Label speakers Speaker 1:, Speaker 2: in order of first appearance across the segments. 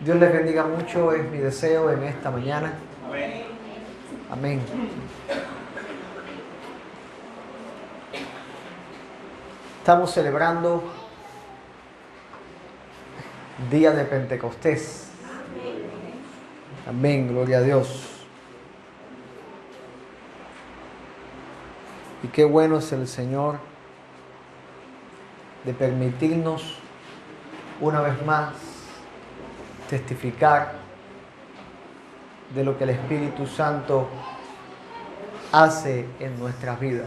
Speaker 1: Dios les bendiga mucho, es mi deseo en esta mañana. Amén. Estamos celebrando día de Pentecostés. Amén, gloria a Dios. Y qué bueno es el Señor de permitirnos una vez más testificar de lo que el Espíritu Santo hace en nuestras vidas.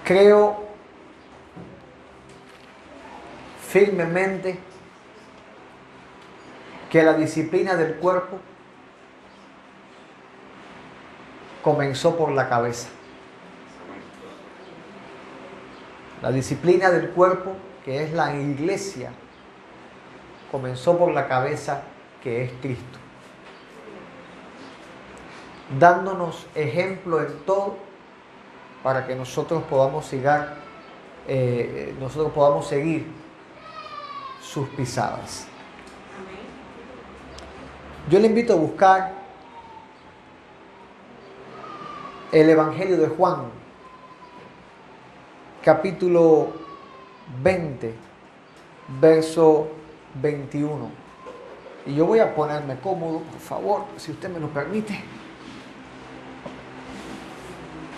Speaker 1: Creo firmemente que la disciplina del cuerpo comenzó por la cabeza. La disciplina del cuerpo, que es la iglesia, comenzó por la cabeza, que es Cristo, dándonos ejemplo en todo para que nosotros podamos seguir sus pisadas. Yo le invito a buscar el Evangelio de Juan, capítulo 20, verso 21. Y yo voy a ponerme cómodo, por favor, si usted me lo permite.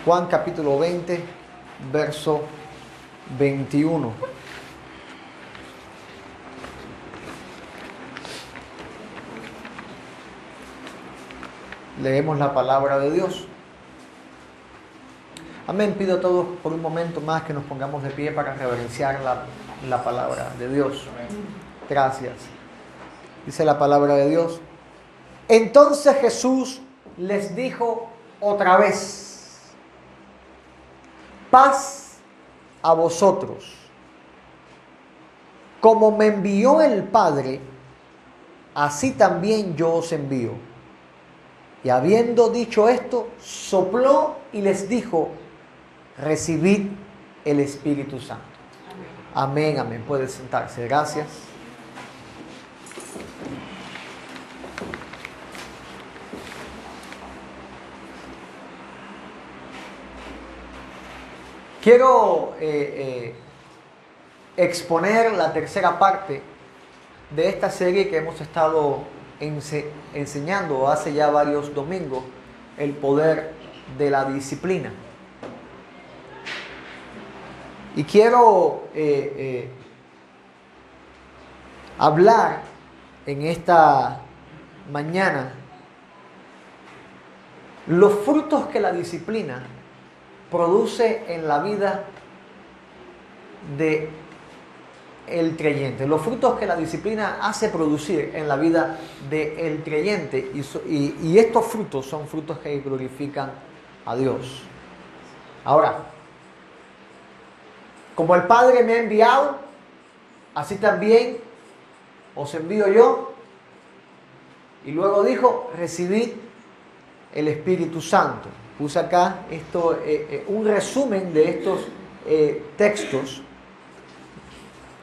Speaker 1: Juan capítulo 20, verso 21. Leemos la palabra de Dios. Amén. Pido a todos por un momento más que nos pongamos de pie para reverenciar la palabra de Dios. Gracias. Dice la palabra de Dios. Entonces Jesús les dijo otra vez: paz a vosotros. Como me envió el Padre, así también yo os envío. Y habiendo dicho esto, sopló y les dijo: recibid el Espíritu Santo. Amén, amén. Puede sentarse. Gracias. Quiero exponer la tercera parte de esta serie que hemos estado enseñando hace ya varios domingos, el poder de la disciplina. Y quiero hablar en esta mañana los frutos que la disciplina produce en la vida de el creyente, los frutos que la disciplina hace producir en la vida del creyente, y estos frutos son frutos que glorifican a Dios. Ahora, como el Padre me ha enviado, así también os envío yo. Y luego dijo: recibid el Espíritu Santo. Puse acá un resumen de estos textos,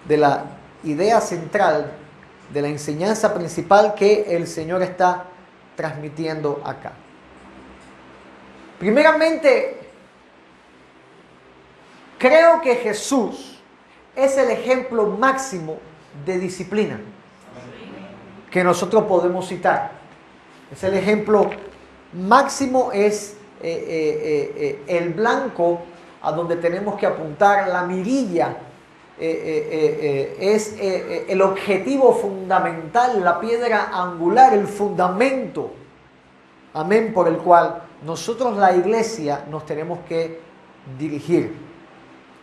Speaker 1: de la idea central, de la enseñanza principal que el Señor está transmitiendo acá. Primeramente, creo que Jesús es el ejemplo máximo de disciplina que nosotros podemos citar. Es el ejemplo máximo, es el blanco a donde tenemos que apuntar, la mirilla. Es el objetivo fundamental, la piedra angular, el fundamento, amén, por el cual nosotros, la iglesia, nos tenemos que dirigir.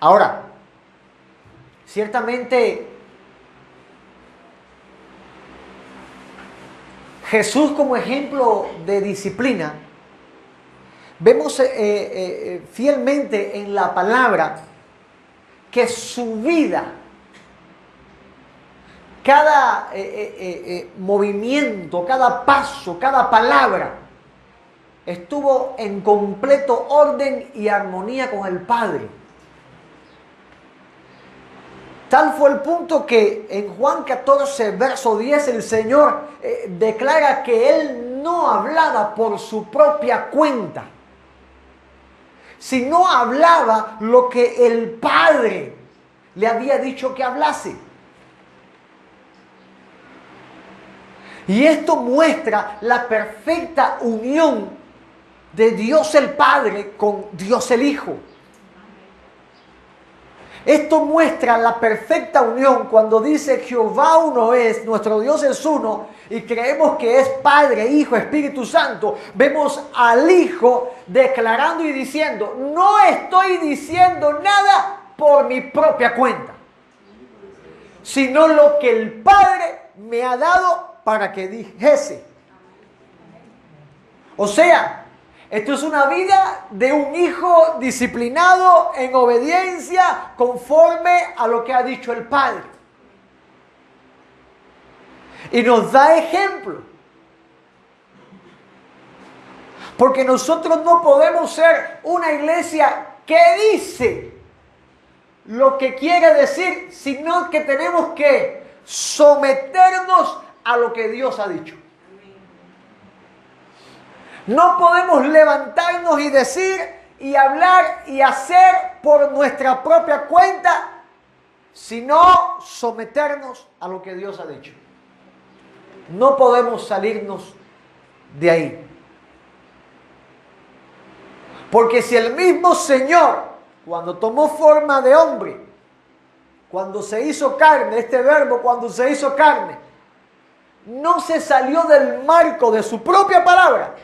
Speaker 1: Ahora, ciertamente Jesús, como ejemplo de disciplina, vemos fielmente en la palabra que su vida, cada movimiento, cada paso, cada palabra, estuvo en completo orden y armonía con el Padre. Tal fue el punto que en Juan 14, verso 10, el Señor declara que Él no hablaba por su propia cuenta, sino hablaba lo que el Padre le había dicho que hablase. Y esto muestra la perfecta unión de Dios el Padre con Dios el Hijo. Esto muestra la perfecta unión cuando dice Jehová uno es, nuestro Dios es uno, y creemos que es Padre, Hijo, Espíritu Santo. Vemos al Hijo declarando y diciendo, no estoy diciendo nada por mi propia cuenta, sino lo que el Padre me ha dado para que dijese. O sea, esto es una vida de un hijo disciplinado en obediencia conforme a lo que ha dicho el Padre. Y nos da ejemplo. Porque nosotros no podemos ser una iglesia que dice lo que quiere decir, sino que tenemos que someternos a lo que Dios ha dicho. No podemos levantarnos y decir y hablar y hacer por nuestra propia cuenta, sino someternos a lo que Dios ha dicho. No podemos salirnos de ahí. Porque si el mismo Señor, cuando tomó forma de hombre, cuando se hizo carne, este verbo cuando se hizo carne, no se salió del marco de su propia palabra,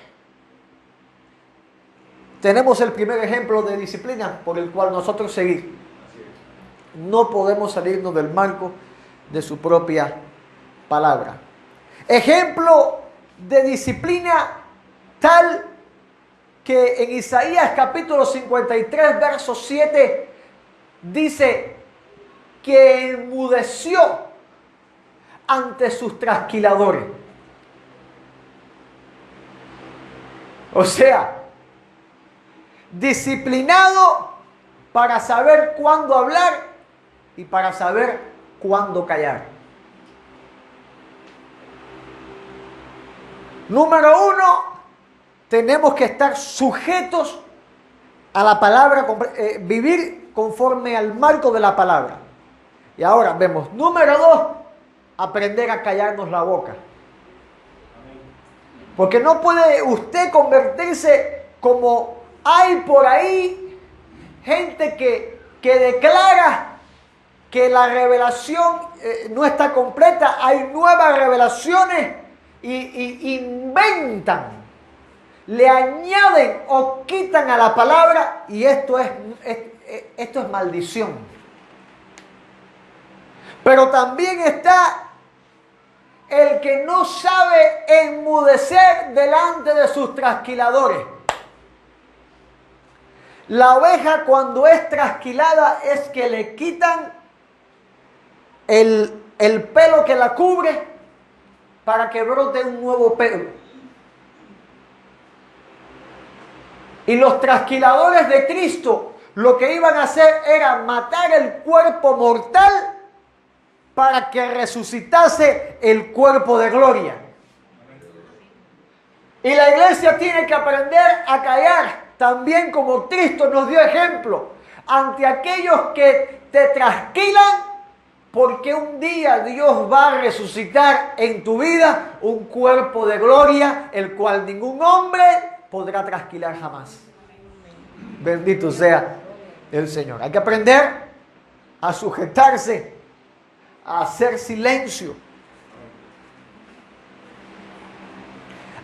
Speaker 1: tenemos el primer ejemplo de disciplina por el cual nosotros seguir. No podemos salirnos del marco de su propia palabra. Ejemplo de disciplina tal que en Isaías capítulo 53, verso 7, dice que enmudeció ante sus trasquiladores. O sea, disciplinado para saber cuándo hablar y para saber cuándo callar. Número uno, tenemos que estar sujetos a la palabra, vivir conforme al marco de la palabra. Y ahora vemos, número dos, aprender a callarnos la boca. Porque no puede usted convertirse como hay por ahí gente que declara que la revelación no está completa, hay nuevas revelaciones y inventan, le añaden o quitan a la palabra, y esto es maldición. Pero también está el que no sabe enmudecer delante de sus trasquiladores. La oveja cuando es trasquilada es que le quitan el pelo que la cubre para que brote un nuevo pelo. Y los trasquiladores de Cristo lo que iban a hacer era matar el cuerpo mortal para que resucitase el cuerpo de gloria. Y la iglesia tiene que aprender a callar, también como Cristo nos dio ejemplo, ante aquellos que te trasquilan, porque un día Dios va a resucitar en tu vida un cuerpo de gloria, el cual ningún hombre podrá trasquilar jamás. Bendito sea el Señor. Hay que aprender a sujetarse, a hacer silencio,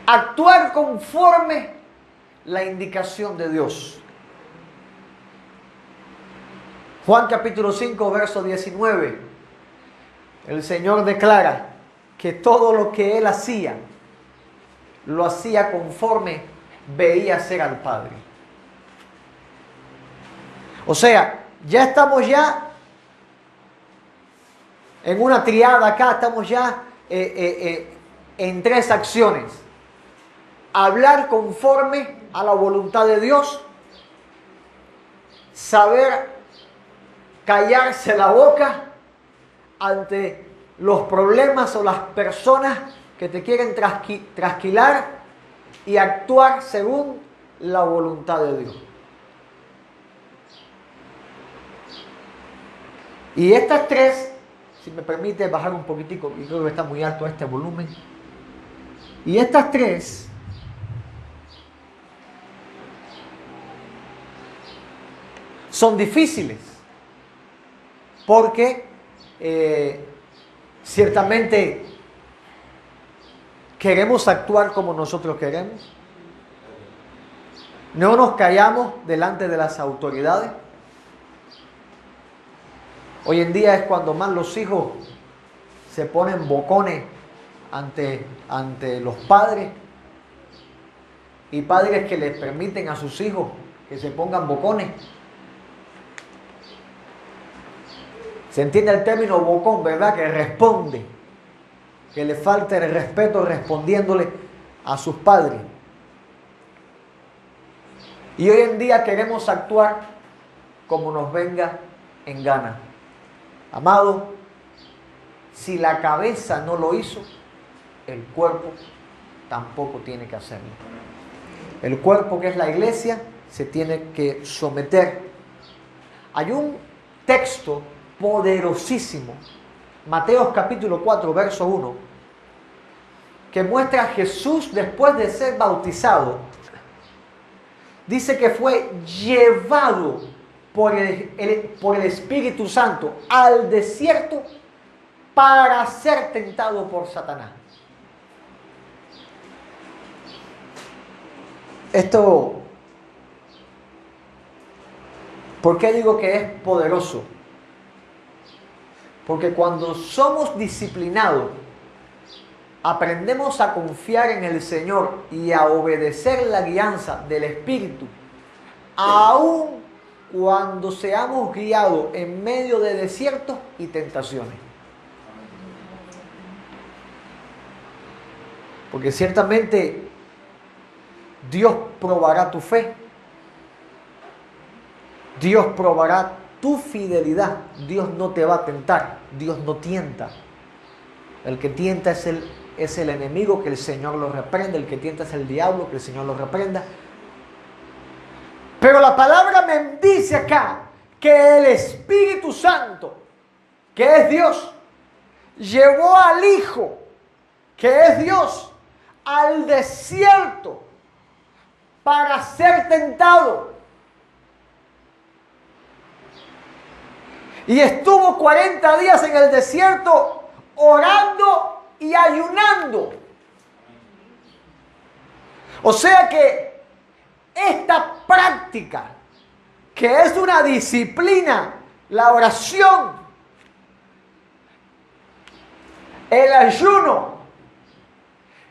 Speaker 1: actuar conforme la indicación de Dios. Juan capítulo 5, verso 19. El Señor declara que todo lo que Él hacía, lo hacía conforme veía hacer al Padre. O sea, ya estamos en una triada acá, estamos ya en tres acciones. Hablar conforme a la voluntad de Dios, saber callarse la boca ante los problemas o las personas que te quieren trasquilar y actuar según la voluntad de Dios. Y estas tres, si me permite bajar un poquitico, y creo que está muy alto este volumen. Y estas tres son difíciles, porque ciertamente queremos actuar como nosotros queremos. No nos callamos delante de las autoridades. Hoy en día es cuando más los hijos se ponen bocones ante los padres, y padres que les permiten a sus hijos que se pongan bocones. Se entiende el término bocón, ¿verdad? Que responde, que le falta el respeto respondiéndole a sus padres. Y hoy en día queremos actuar como nos venga en gana. Amado, si la cabeza no lo hizo, el cuerpo tampoco tiene que hacerlo. El cuerpo, que es la iglesia, se tiene que someter. Hay un texto poderosísimo, Mateo capítulo 4, verso 1, que muestra a Jesús después de ser bautizado. Dice que fue llevado por el Espíritu Santo al desierto para ser tentado por Satanás. Esto, ¿por qué digo que es poderoso? Porque cuando somos disciplinados, aprendemos a confiar en el Señor y a obedecer la guianza del Espíritu, aun cuando seamos guiados en medio de desiertos y tentaciones. Porque ciertamente Dios probará tu fe, Dios probará tu fidelidad. Dios no te va a tentar, Dios no tienta. El que tienta es el enemigo, que el Señor lo reprenda. El que tienta es el diablo, que el Señor lo reprenda. Pero la palabra me dice acá que el Espíritu Santo, que es Dios, llevó al Hijo, que es Dios, al desierto para ser tentado. Y estuvo 40 días en el desierto orando y ayunando. O sea que esta práctica, que es una disciplina, la oración, el ayuno,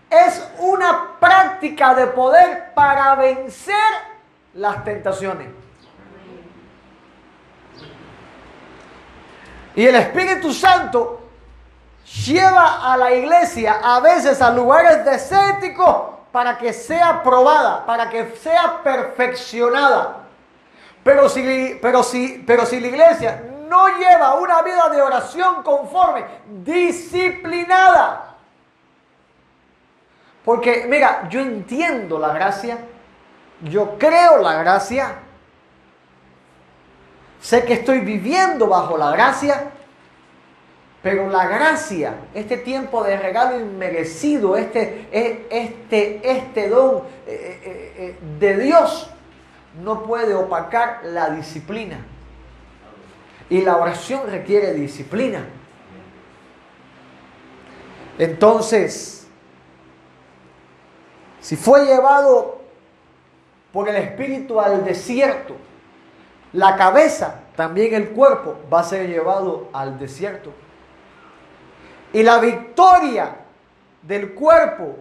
Speaker 1: es una práctica de poder para vencer las tentaciones. Y el Espíritu Santo lleva a la iglesia a veces a lugares desérticos para que sea probada, para que sea perfeccionada. Pero si la iglesia no lleva una vida de oración conforme, disciplinada. Porque mira, yo entiendo la gracia, yo creo la gracia, sé que estoy viviendo bajo la gracia, pero la gracia, este tiempo de regalo inmerecido, este don de Dios, no puede opacar la disciplina. Y la oración requiere disciplina. Entonces, si fue llevado por el Espíritu al desierto, la cabeza, también el cuerpo, va a ser llevado al desierto. Y la victoria del cuerpo,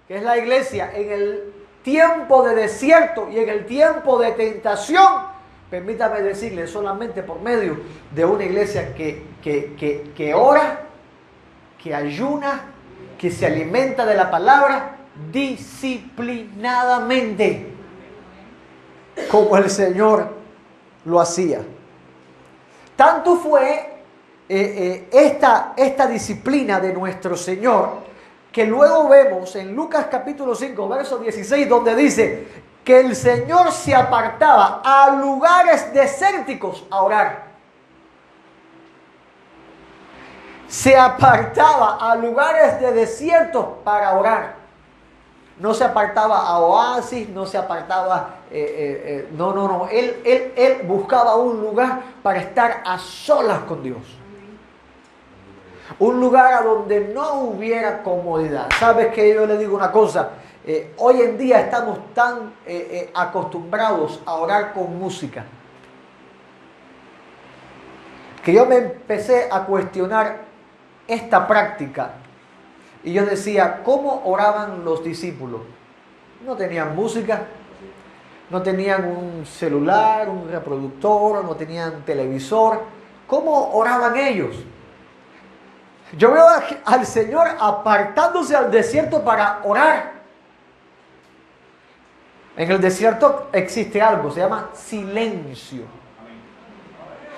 Speaker 1: que es la iglesia, en el tiempo de desierto y en el tiempo de tentación, permítame decirle, solamente por medio de una iglesia que ora, que ayuna, que se alimenta de la palabra disciplinadamente, como el Señor lo hacía. Tanto fue esta disciplina de nuestro Señor, que luego vemos en Lucas capítulo 5, verso 16, donde dice que el Señor se apartaba a lugares desérticos a orar. Se apartaba a lugares de desiertos para orar. No se apartaba a oasis, no se apartaba... no. Él buscaba un lugar para estar a solas con Dios. Un lugar a donde no hubiera comodidad. ¿Sabes qué? Yo le digo una cosa. Hoy en día estamos tan acostumbrados a orar con música, que yo me empecé a cuestionar esta práctica. Y yo decía, ¿cómo oraban los discípulos? No tenían música, no tenían un celular, un reproductor, no tenían televisor. ¿Cómo oraban ellos? Yo veo al Señor apartándose al desierto para orar. En el desierto existe algo, se llama silencio.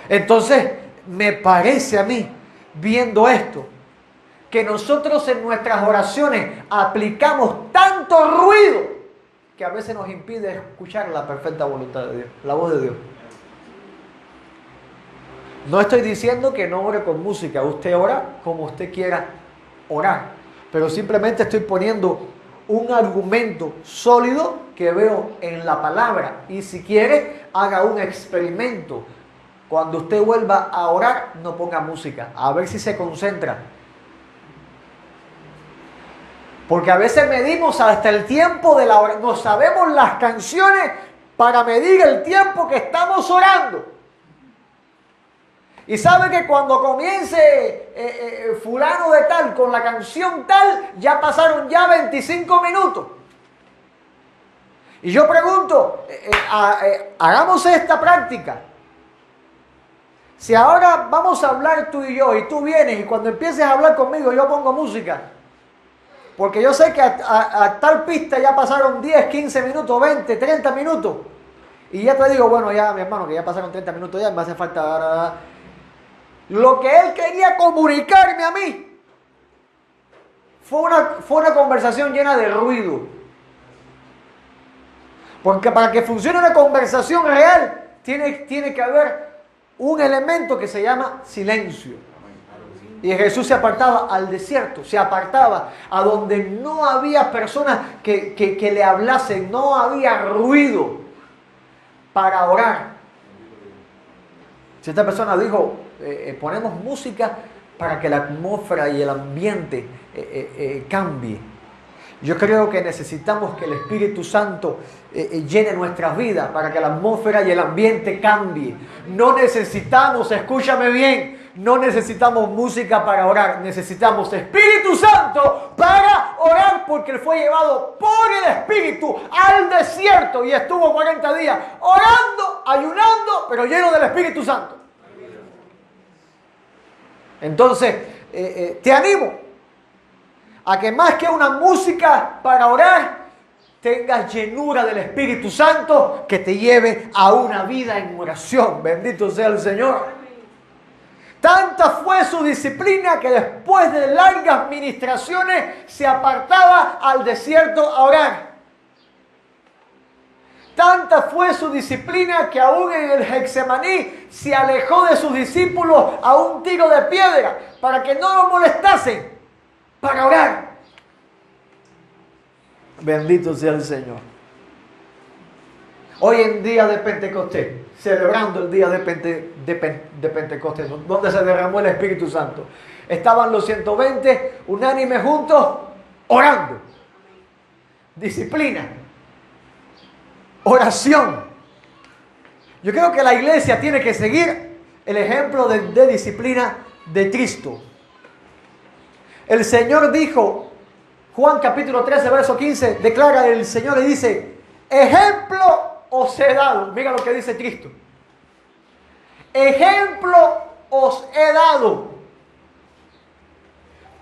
Speaker 1: Entonces, me parece a mí, viendo esto, que nosotros en nuestras oraciones aplicamos tanto ruido que a veces nos impide escuchar la perfecta voluntad de Dios, la voz de Dios. No estoy diciendo que no ore con música, usted ora como usted quiera orar, pero simplemente estoy poniendo un argumento sólido que veo en la palabra, y si quiere, haga un experimento. Cuando usted vuelva a orar, no ponga música, a ver si se concentra. Porque a veces medimos hasta el tiempo de la oración, no sabemos las canciones para medir el tiempo que estamos orando. Y sabe que cuando comience fulano de tal con la canción tal, ya pasaron ya 25 minutos. Y yo pregunto, hagamos esta práctica. Si ahora vamos a hablar tú y yo, y tú vienes, y cuando empieces a hablar conmigo yo pongo música, porque yo sé que a tal pista ya pasaron 10, 15 minutos, 20, 30 minutos, y ya te digo, bueno, ya mi hermano, que ya pasaron 30 minutos, ya me hace falta ahora. Lo que él quería comunicarme a mí fue una conversación llena de ruido. Porque para que funcione una conversación real, tiene que haber un elemento que se llama silencio. Y Jesús se apartaba al desierto, se apartaba a donde no había personas que le hablasen, no había ruido, para orar. Si esta persona dijo, ponemos música para que la atmósfera y el ambiente cambie. Yo creo que necesitamos que el Espíritu Santo llene nuestras vidas para que la atmósfera y el ambiente cambie. No necesitamos, escúchame bien, no necesitamos música para orar. Necesitamos Espíritu Santo para orar, porque Él fue llevado por el Espíritu al desierto y estuvo 40 días orando, ayunando, pero lleno del Espíritu Santo. Entonces, te animo a que más que una música para orar, tengas llenura del Espíritu Santo que te lleve a una vida en oración. Bendito sea el Señor. Tanta fue su disciplina que después de largas ministraciones se apartaba al desierto a orar. Tanta fue su disciplina que aún en el Getsemaní se alejó de sus discípulos a un tiro de piedra para que no lo molestasen, para orar. Bendito sea el Señor. Hoy en día de Pentecostés, celebrando el día de Pentecostés, donde se derramó el Espíritu Santo, estaban los 120 unánimes juntos orando. Disciplina. Oración. Yo creo que la iglesia tiene que seguir el ejemplo de disciplina de Cristo. El Señor dijo, Juan capítulo 13, verso 15, declara el Señor y dice, ejemplo os he dado. Mira lo que dice Cristo. Ejemplo os he dado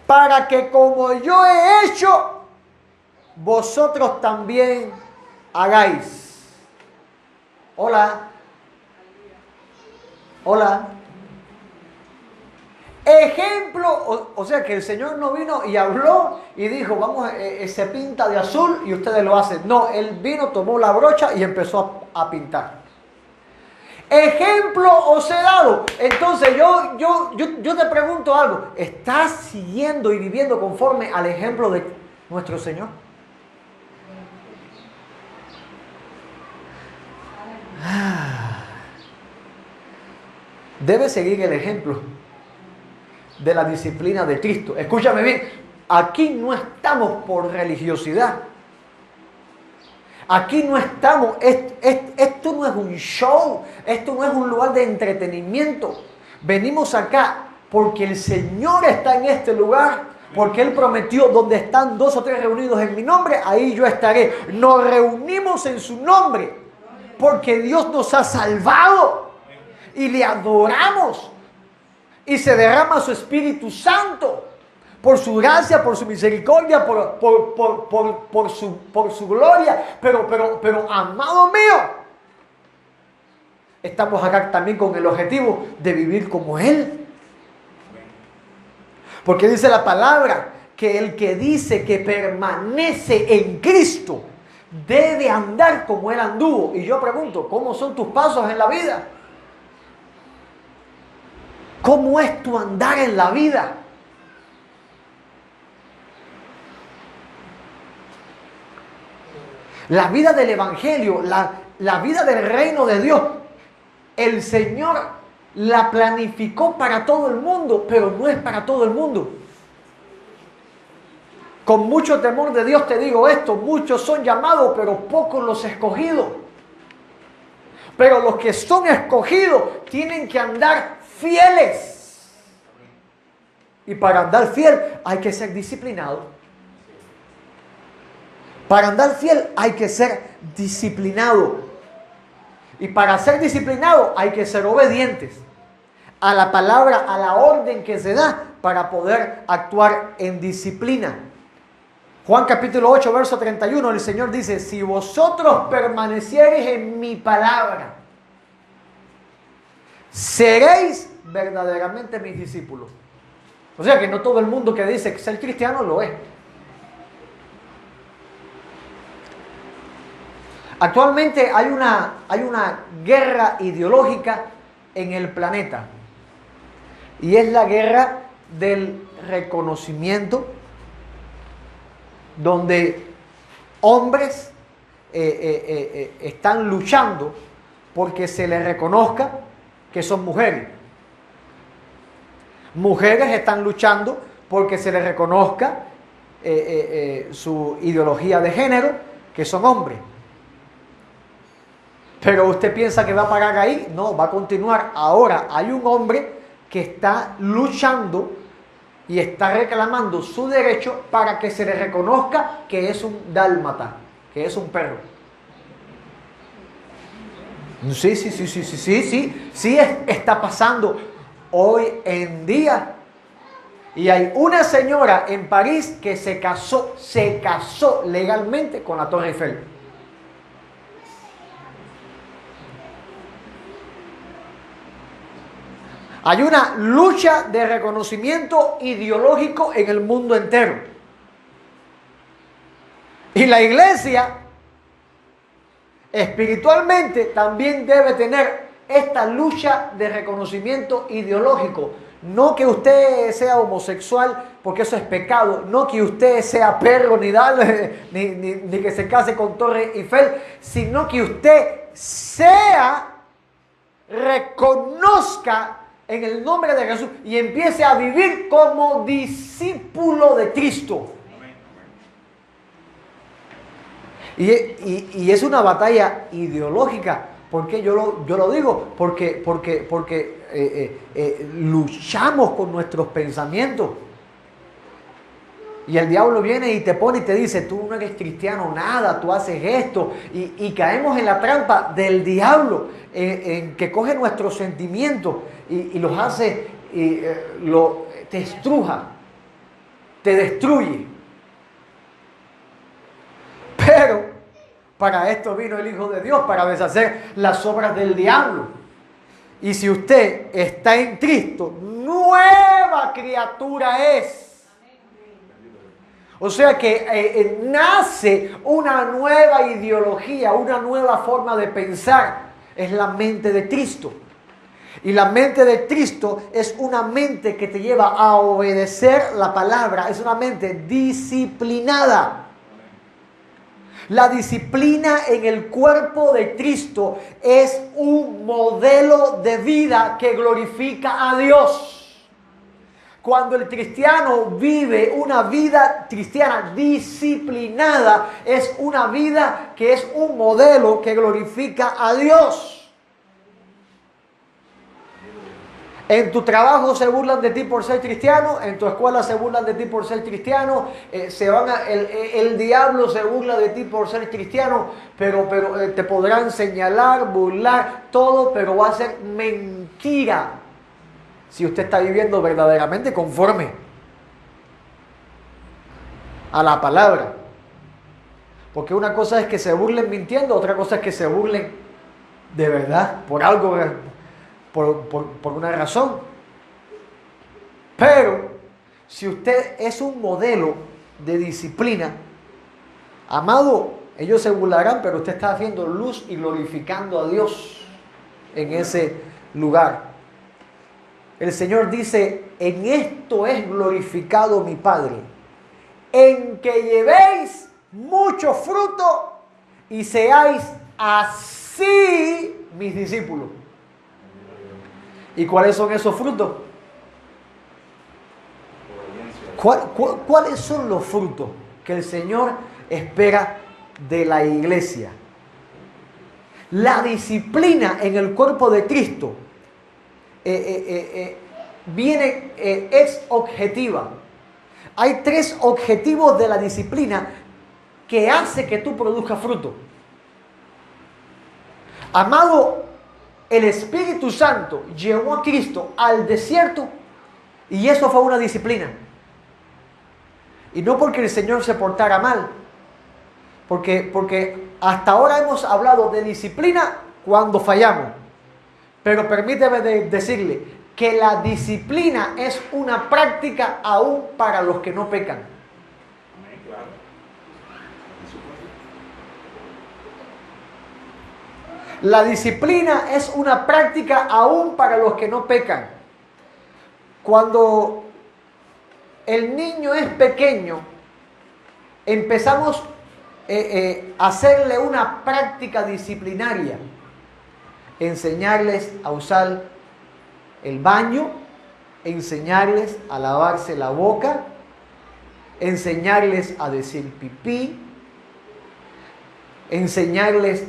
Speaker 1: para que como yo he hecho, vosotros también hagáis. Hola. Hola. Ejemplo, o sea que el Señor no vino y habló y dijo, vamos, se pinta de azul y ustedes lo hacen. No, Él vino, tomó la brocha y empezó a pintar. Ejemplo os he dado. Entonces yo te pregunto algo. ¿Estás siguiendo y viviendo conforme al ejemplo de nuestro Señor? Debe seguir el ejemplo de la disciplina de Cristo. Escúchame bien, aquí no estamos por religiosidad. Aquí no estamos, esto no es un show, esto no es un lugar de entretenimiento. Venimos acá porque el Señor está en este lugar, porque Él prometió, donde están 2 o 3 reunidos en mi nombre, ahí yo estaré. Nos reunimos en su nombre, porque Dios nos ha salvado y le adoramos. Y se derrama su Espíritu Santo por su gracia, por su misericordia, por su gloria. Pero, amado mío, estamos acá también con el objetivo de vivir como Él. Porque dice la palabra que el que dice que permanece en Cristo debe andar como Él anduvo. Y yo pregunto, ¿cómo son tus pasos en la vida? ¿Cómo es tu andar en la vida? La vida del Evangelio, la vida del reino de Dios, el Señor la planificó para todo el mundo, pero no es para todo el mundo. Con mucho temor de Dios te digo esto, muchos son llamados, pero pocos los escogidos. Pero los que son escogidos tienen que andar fieles. Y para andar fiel hay que ser disciplinado. Para andar fiel hay que ser disciplinado. Y para ser disciplinado hay que ser obedientes a la palabra, a la orden que se da para poder actuar en disciplina. Juan capítulo 8, verso 31, el Señor dice, si vosotros permaneciereis en mi palabra, seréis verdaderamente mis discípulos. O sea que no todo el mundo que dice que ser cristiano lo es. Actualmente hay una guerra ideológica en el planeta. Y es la guerra del reconocimiento, donde hombres están luchando porque se les reconozca que son mujeres. Mujeres están luchando porque se les reconozca su ideología de género, que son hombres. Pero usted piensa que va a parar ahí. No, va a continuar. Ahora hay un hombre que está luchando y está reclamando su derecho para que se le reconozca que es un dálmata, que es un perro. Sí, está pasando hoy en día. Y hay una señora en París que se casó legalmente con la Torre Eiffel. Hay una lucha de reconocimiento ideológico en el mundo entero. Y la iglesia espiritualmente también debe tener esta lucha de reconocimiento ideológico. No que usted sea homosexual porque eso es pecado. No que usted sea perro ni que se case con Torre Eiffel. Sino que usted reconozca en el nombre de Jesús y empiece a vivir como discípulo de Cristo. Y es una batalla ideológica. ¿Por qué yo lo digo? Porque luchamos con nuestros pensamientos. Y el diablo viene y te pone y te dice, tú no eres cristiano, nada, tú haces esto. Y caemos en la trampa del diablo, en que coge nuestros sentimientos y los hace, te estruja, te destruye. Pero para esto vino el Hijo de Dios, para deshacer las obras del diablo. Y si usted está en Cristo, nueva nueva criatura es. O sea que nace una nueva ideología, una nueva forma de pensar. Es la mente de Cristo. Y la mente de Cristo es una mente que te lleva a obedecer la palabra. Es una mente disciplinada. La disciplina en el cuerpo de Cristo es un modelo de vida que glorifica a Dios. Cuando el cristiano vive una vida cristiana disciplinada, es una vida que es un modelo que glorifica a Dios. En tu trabajo se burlan de ti por ser cristiano, en tu escuela se burlan de ti por ser cristiano, el diablo se burla de ti por ser cristiano, pero te podrán señalar, burlar, todo, pero va a ser mentira si usted está viviendo verdaderamente conforme a la palabra. Porque una cosa es que se burlen mintiendo, otra cosa es que se burlen de verdad, por algo, por una razón. Pero si usted es un modelo de disciplina, amado, ellos se burlarán, pero usted está haciendo luz y glorificando a Dios en ese lugar. El Señor dice: en esto es glorificado mi Padre, en que llevéis mucho fruto y seáis así mis discípulos. ¿Y cuáles son esos frutos? ¿Cuáles son los frutos que el Señor espera de la iglesia? La disciplina en el cuerpo de Cristo es objetiva. Hay 3 objetivos de la disciplina que hace que tú produzcas fruto. Amado, el Espíritu Santo llevó a Cristo al desierto y eso fue una disciplina. Y no porque el Señor se portara mal, porque hasta ahora hemos hablado de disciplina cuando fallamos. Pero permíteme decirle que la disciplina es una práctica aún para los que no pecan. La disciplina es una práctica aún para los que no pecan. Cuando el niño es pequeño, empezamos a hacerle una práctica disciplinaria. Enseñarles a usar el baño, enseñarles a lavarse la boca, enseñarles a decir pipí, enseñarles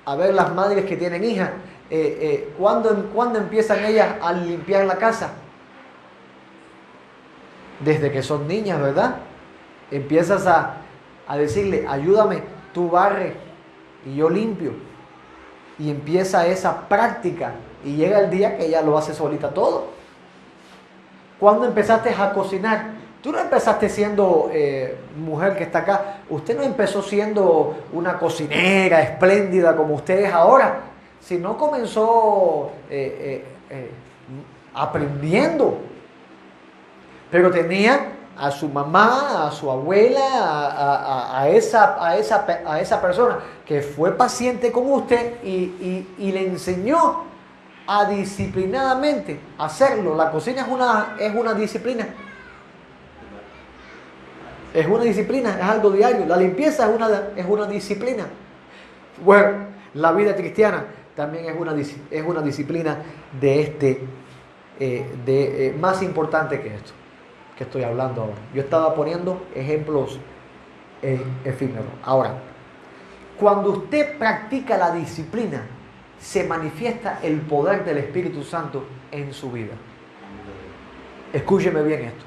Speaker 1: a ver las madres que tienen hijas, ¿cuándo empiezan ellas a limpiar la casa? Desde que son niñas, ¿verdad? Empiezas a decirle: ayúdame, tú barre y yo limpio. Y empieza esa práctica y llega el día que ella lo hace solita todo. ¿Cuándo empezaste a cocinar? Tú no empezaste siendo mujer que está acá. Usted no empezó siendo una cocinera espléndida como usted es ahora, sino comenzó aprendiendo. Pero tenía a su mamá, a su abuela, a esa persona que fue paciente con usted y le enseñó a disciplinadamente hacerlo. La cocina es una disciplina. Es una disciplina, es algo diario. La limpieza es una disciplina. Bueno, la vida cristiana también es una disciplina más importante que esto que estoy hablando ahora. Yo estaba poniendo ejemplos efímeros. Ahora, cuando usted practica la disciplina, se manifiesta el poder del Espíritu Santo en su vida. Escúcheme bien esto.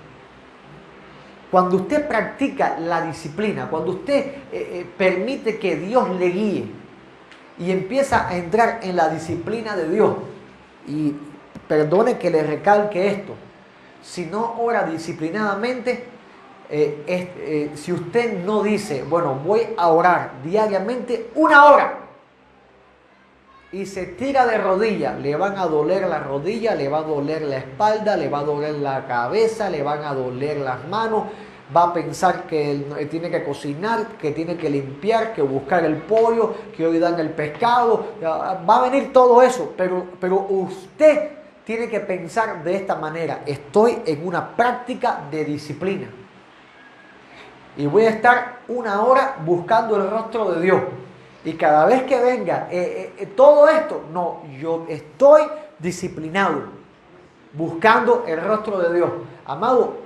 Speaker 1: Cuando usted practica la disciplina, cuando usted permite que Dios le guíe y empieza a entrar en la disciplina de Dios, y perdone que le recalque esto, si no ora disciplinadamente, si usted no dice: bueno, voy a orar diariamente 1 hora, y se tira de rodillas, le van a doler la rodilla, le va a doler la espalda, le va a doler la cabeza, le van a doler las manos, va a pensar que tiene que cocinar, que tiene que limpiar, que buscar el pollo, que hoy dan el pescado, va a venir todo eso, pero usted tiene que pensar de esta manera: estoy en una práctica de disciplina y voy a estar 1 hora buscando el rostro de Dios. Y cada vez que venga todo esto, no, yo estoy disciplinado, buscando el rostro de Dios. Amado,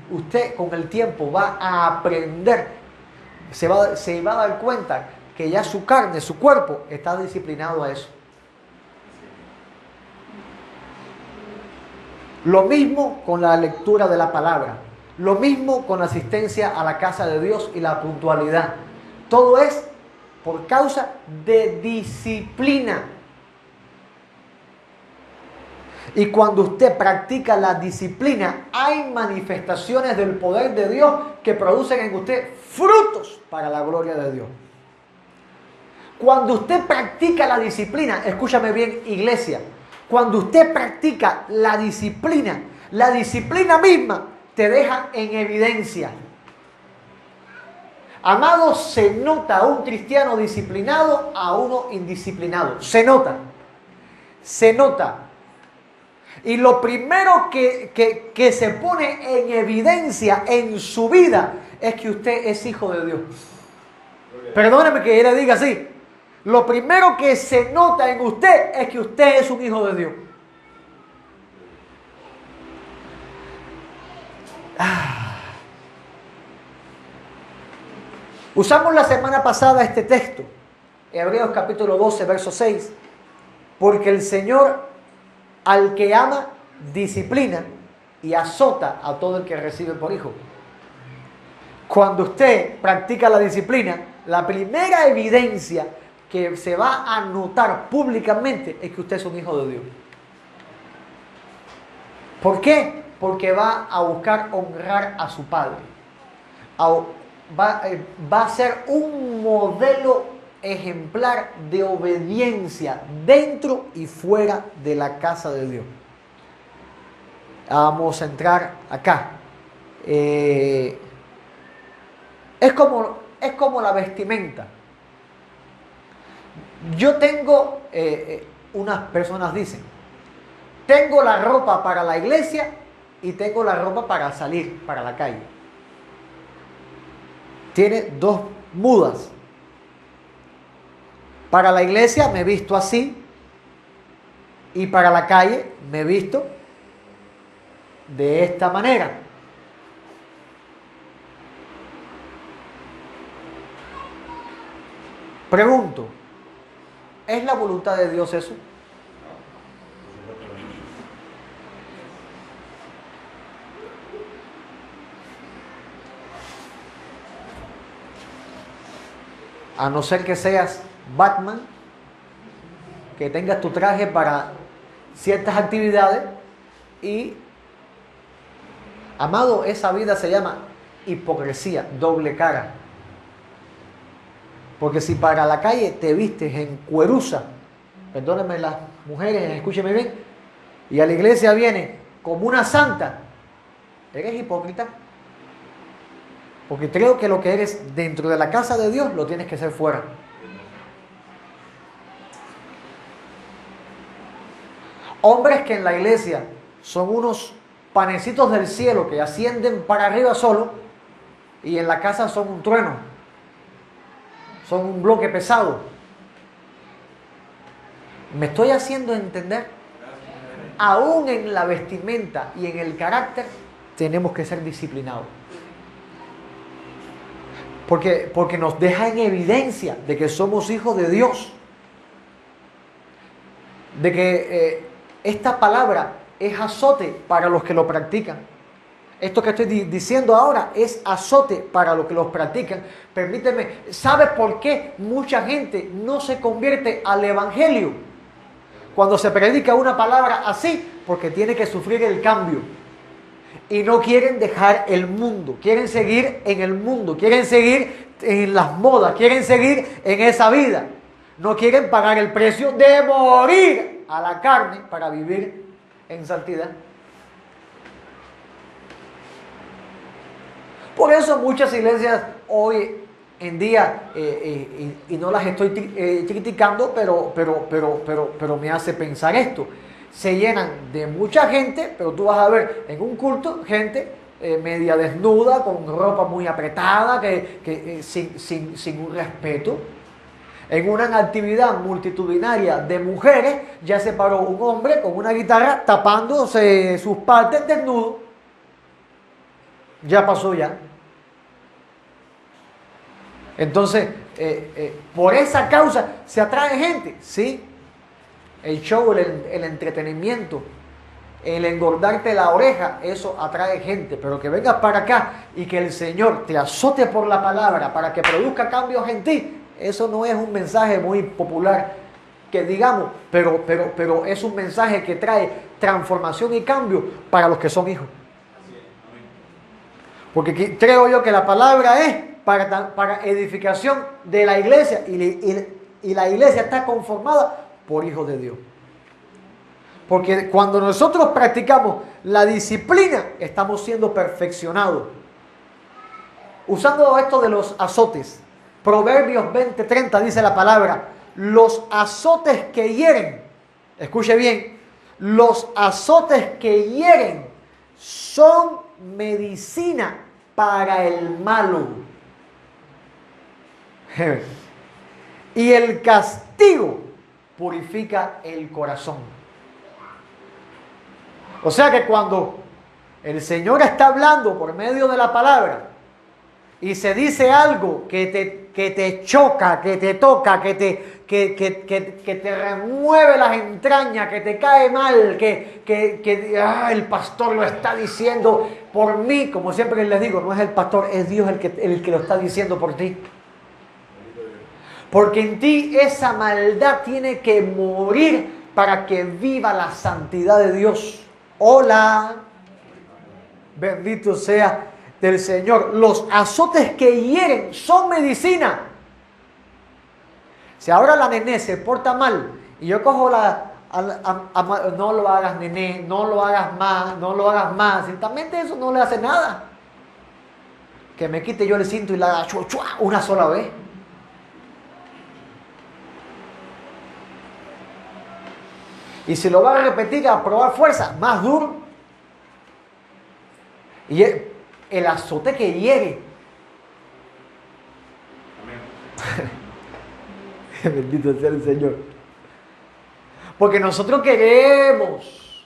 Speaker 1: usted con el tiempo va a aprender, se va a dar cuenta que ya su carne, su cuerpo está disciplinado a eso. Lo mismo con la lectura de la palabra, lo mismo con la asistencia a la casa de Dios y la puntualidad. Todo es por causa de disciplina. Y cuando usted practica la disciplina, hay manifestaciones del poder de Dios que producen en usted frutos para la gloria de Dios. Cuando usted practica la disciplina, escúchame bien, iglesia, cuando usted practica la disciplina misma te deja en evidencia. Amado, se nota a un cristiano disciplinado a uno indisciplinado. Se nota. Y lo primero que se pone en evidencia en su vida es que usted es hijo de Dios. Perdóneme que yo le diga así. Lo primero que se nota en usted es que usted es un hijo de Dios. Usamos la semana pasada este texto, Hebreos capítulo 12, verso 6, porque el Señor al que ama disciplina y azota a todo el que recibe por hijo. Cuando usted practica la disciplina, la primera evidencia que se va a notar públicamente es que usted es un hijo de Dios. ¿Por qué? Porque va a buscar honrar a su padre. Va a ser un modelo ejemplar de obediencia dentro y fuera de la casa de Dios. Vamos a entrar acá. Es como la vestimenta. Yo tengo, unas personas dicen, tengo la ropa para la iglesia y tengo la ropa para salir, para la calle. Tiene 2 mudas. Para la iglesia me he visto así y para la calle me he visto de esta manera. Pregunto, ¿es la voluntad de Dios eso? A no ser que seas Batman, que tengas tu traje para ciertas actividades y, amado, esa vida se llama hipocresía, doble cara. Porque si para la calle te vistes en cueruza, perdónenme las mujeres, escúcheme bien, y a la iglesia viene como una santa, eres hipócrita. Porque creo que lo que eres dentro de la casa de Dios lo tienes que ser fuera. Hombres que en la iglesia son unos panecitos del cielo que ascienden para arriba solo y en la casa son un trueno, son un bloque pesado. ¿Me estoy haciendo entender? Aún en la vestimenta y en el carácter tenemos que ser disciplinados. Porque nos deja en evidencia de que somos hijos de Dios. De que esta palabra es azote para los que lo practican. Esto que estoy diciendo ahora es azote para los que los practican. Permíteme, ¿sabe por qué mucha gente no se convierte al evangelio? Cuando se predica una palabra así, porque tiene que sufrir el cambio. Y no quieren dejar el mundo, quieren seguir en el mundo, quieren seguir en las modas, quieren seguir en esa vida. No quieren pagar el precio de morir a la carne para vivir en santidad. Por eso muchas iglesias hoy en día, y no las estoy criticando, pero me hace pensar esto. Se llenan de mucha gente, pero tú vas a ver en un culto gente media desnuda, con ropa muy apretada, sin un respeto. En una actividad multitudinaria de mujeres, ya se paró un hombre con una guitarra tapándose sus partes desnudo. Ya pasó ya. Entonces, por esa causa se atrae gente, ¿sí? El show, el entretenimiento, el engordarte la oreja, eso atrae gente. Pero que vengas para acá y que el Señor te azote por la palabra para que produzca cambios en ti, eso no es un mensaje muy popular, que digamos, pero es un mensaje que trae transformación y cambio para los que son hijos. Porque creo yo que la palabra es para edificación de la iglesia, y la iglesia está conformada por hijos de Dios. Porque cuando nosotros practicamos la disciplina, estamos siendo perfeccionados. Usando esto de los azotes, Proverbios 20:30 dice la palabra: los azotes que hieren, escuche bien, los azotes que hieren son medicina para el malo. Y el castigo purifica el corazón. O sea que cuando el Señor está hablando por medio de la palabra y se dice algo que te choca, que te toca, que te remueve las entrañas, que te cae mal, el pastor lo está diciendo por mí, como siempre les digo, no es el pastor, es Dios el que lo está diciendo por ti. Porque en ti esa maldad tiene que morir para que viva la santidad de Dios. Hola, bendito sea del Señor. Los azotes que hieren son medicina. Si ahora la nené se porta mal y yo cojo no lo hagas, nené, no lo hagas más, no lo hagas más, ciertamente eso no le hace nada. Que me quite yo el cinto y la haga una sola vez. Y si lo va a repetir, a probar fuerza, más duro. Y el azote que hiere. Amén. Bendito sea el Señor. Porque nosotros queremos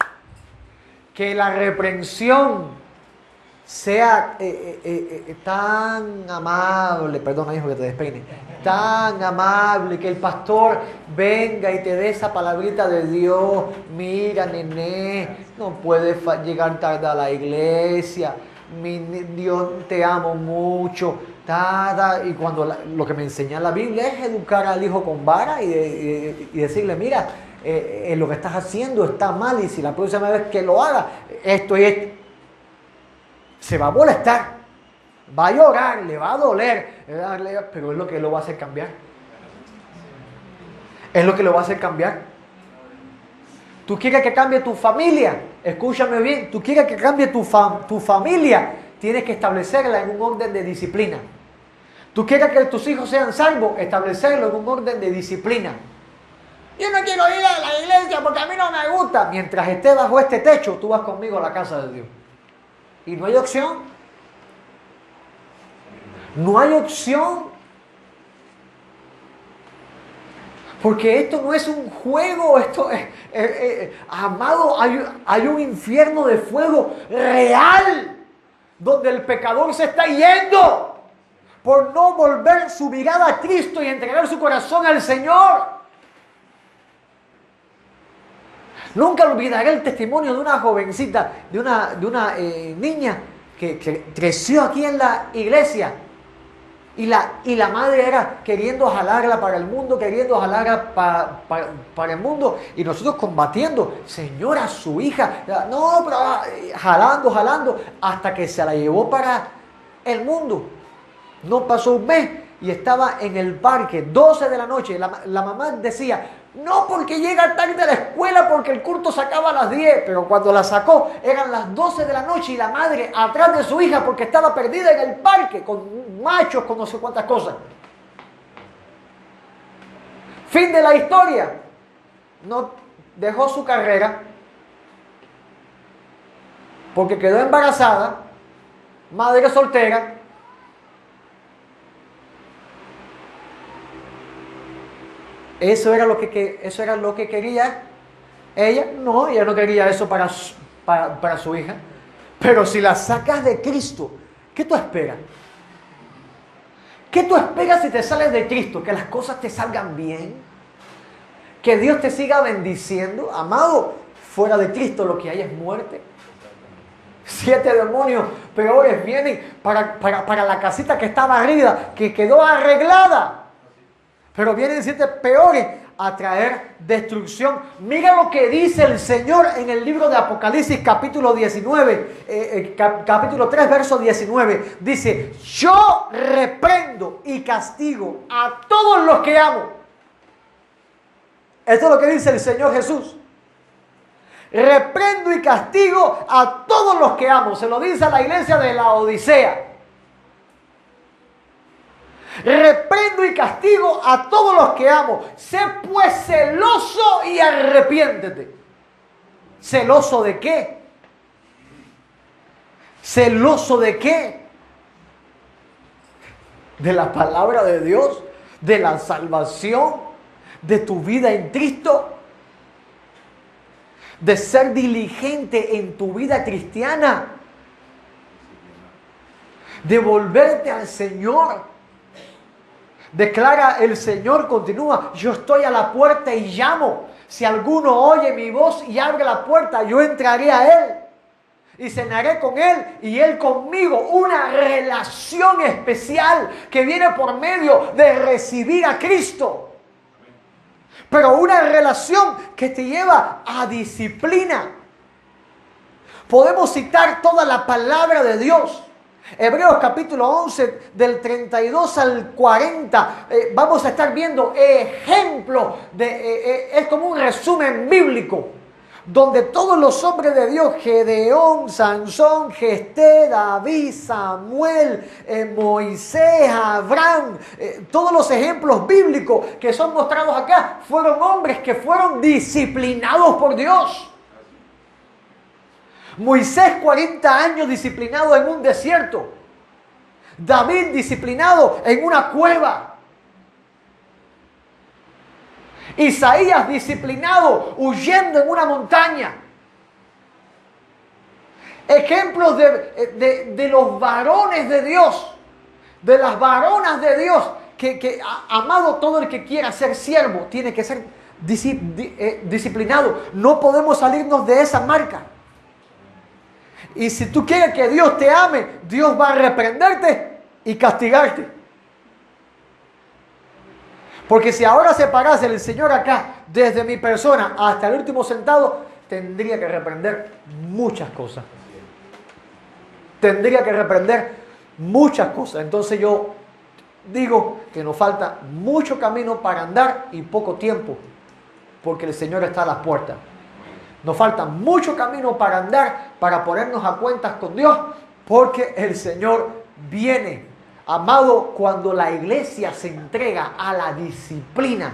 Speaker 1: que la reprensión sea tan amable, perdona hijo que te despeine, tan amable, que el pastor venga y te dé esa palabrita de Dios. Mira, nené, no puedes llegar tarde a la iglesia, Dios te amo mucho, y cuando lo que me enseña la Biblia es educar al hijo con vara y decirle, mira, lo que estás haciendo está mal, y si la próxima vez que lo haga, esto y esto, se va a molestar, va a llorar, le va a doler, pero es lo que lo va a hacer cambiar. Es lo que lo va a hacer cambiar. Tú quieres que cambie tu familia, escúchame bien, tú quieres que cambie tu familia, tienes que establecerla en un orden de disciplina. Tú quieres que tus hijos sean salvos, establecerlo en un orden de disciplina. Yo no quiero ir a la iglesia porque a mí no me gusta. Mientras esté bajo este techo, tú vas conmigo a la casa de Dios. Y no hay opción. No hay opción. Porque esto no es un juego, esto es, amado, hay un infierno de fuego real, donde el pecador se está yendo por no volver su mirada a Cristo y entregar su corazón al Señor. Nunca olvidaré el testimonio de una jovencita, de una niña que creció aquí en la iglesia. Y la madre era queriendo jalarla para el mundo, queriendo jalarla para el mundo. Y nosotros combatiendo, señora, su hija, no, pero jalando, hasta que se la llevó para el mundo. No pasó un mes y estaba en el parque, 12 de la noche. La mamá decía, no porque llega tarde a la escuela porque el culto se acaba a las 10, pero cuando la sacó eran las 12 de la noche y la madre atrás de su hija porque estaba perdida en el parque con machos, con no sé cuántas cosas. Fin de la historia. No dejó su carrera porque quedó embarazada, madre soltera. Eso era lo que quería ella. No, ella no quería eso para su hija. Pero si la sacas de Cristo, ¿qué tú esperas? ¿Qué tú esperas si te sales de Cristo? ¿Que las cosas te salgan bien? ¿Que Dios te siga bendiciendo? Amado, fuera de Cristo lo que hay es muerte. 7 demonios peores vienen para la casita que está barrida, que quedó arreglada. Pero vienen 7 peores a traer destrucción. Mira lo que dice el Señor en el libro de Apocalipsis capítulo 19, capítulo 3, verso 19. Dice, yo reprendo y castigo a todos los que amo. Esto es lo que dice el Señor Jesús. Reprendo y castigo a todos los que amo. Se lo dice a la iglesia de la Odisea. Reprendo y castigo a todos los que amo. Sé pues celoso y arrepiéntete. ¿Celoso de qué? ¿Celoso de qué? De la palabra de Dios, de la salvación, de tu vida en Cristo, de ser diligente en tu vida cristiana, de volverte al Señor. Declara el Señor, continúa, yo estoy a la puerta y llamo. Si alguno oye mi voz y abre la puerta, yo entraré a él y cenaré con él y él conmigo. Una relación especial que viene por medio de recibir a Cristo. Pero una relación que te lleva a disciplina. Podemos citar toda la palabra de Dios. Hebreos capítulo 11 del 32 al 40. Vamos a estar viendo ejemplos. Es como un resumen bíblico. Donde todos los hombres de Dios, Gedeón, Sansón, Jefté, David, Samuel, Moisés, Abraham, todos los ejemplos bíblicos que son mostrados acá, fueron hombres que fueron disciplinados por Dios. Moisés 40 años disciplinado en un desierto. David disciplinado en una cueva. Isaías disciplinado huyendo en una montaña. Ejemplos de los varones de Dios, de las varonas de Dios, amado, todo el que quiera ser siervo tiene que ser disciplinado. No podemos salirnos de esa marca. Y si tú quieres que Dios te ame, Dios va a reprenderte y castigarte. Porque si ahora separase el Señor acá, desde mi persona hasta el último centavo, tendría que reprender muchas cosas. Tendría que reprender muchas cosas. Entonces yo digo que nos falta mucho camino para andar y poco tiempo, porque el Señor está a las puertas. Nos falta mucho camino para andar, para ponernos a cuentas con Dios, porque el Señor viene. Amado, cuando la iglesia se entrega a la disciplina,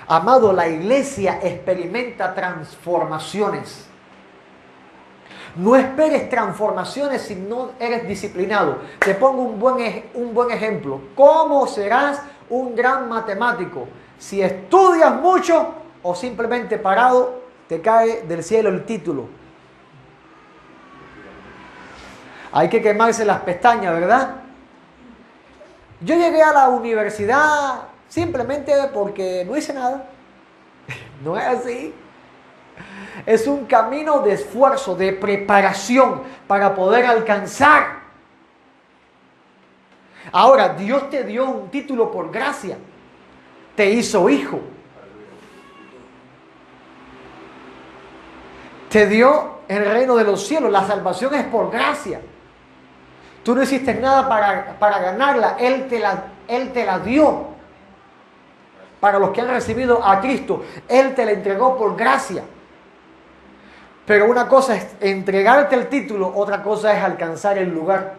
Speaker 1: amado, la iglesia experimenta transformaciones. No esperes transformaciones si no eres disciplinado. Te pongo un buen ejemplo. ¿Cómo serás un gran matemático? Si estudias mucho o simplemente parado te cae del cielo el título. Hay que quemarse las pestañas, ¿verdad? Yo llegué a la universidad simplemente porque no hice nada. No es así. Es un camino de esfuerzo, de preparación para poder alcanzar. Ahora, Dios te dio un título por gracia. Te hizo hijo. Te dio el reino de los cielos. La salvación es por gracia. Tú no hiciste nada para ganarla. Él te la dio. Para los que han recibido a Cristo, Él te la entregó por gracia. Pero una cosa es entregarte el título, otra cosa es alcanzar el lugar.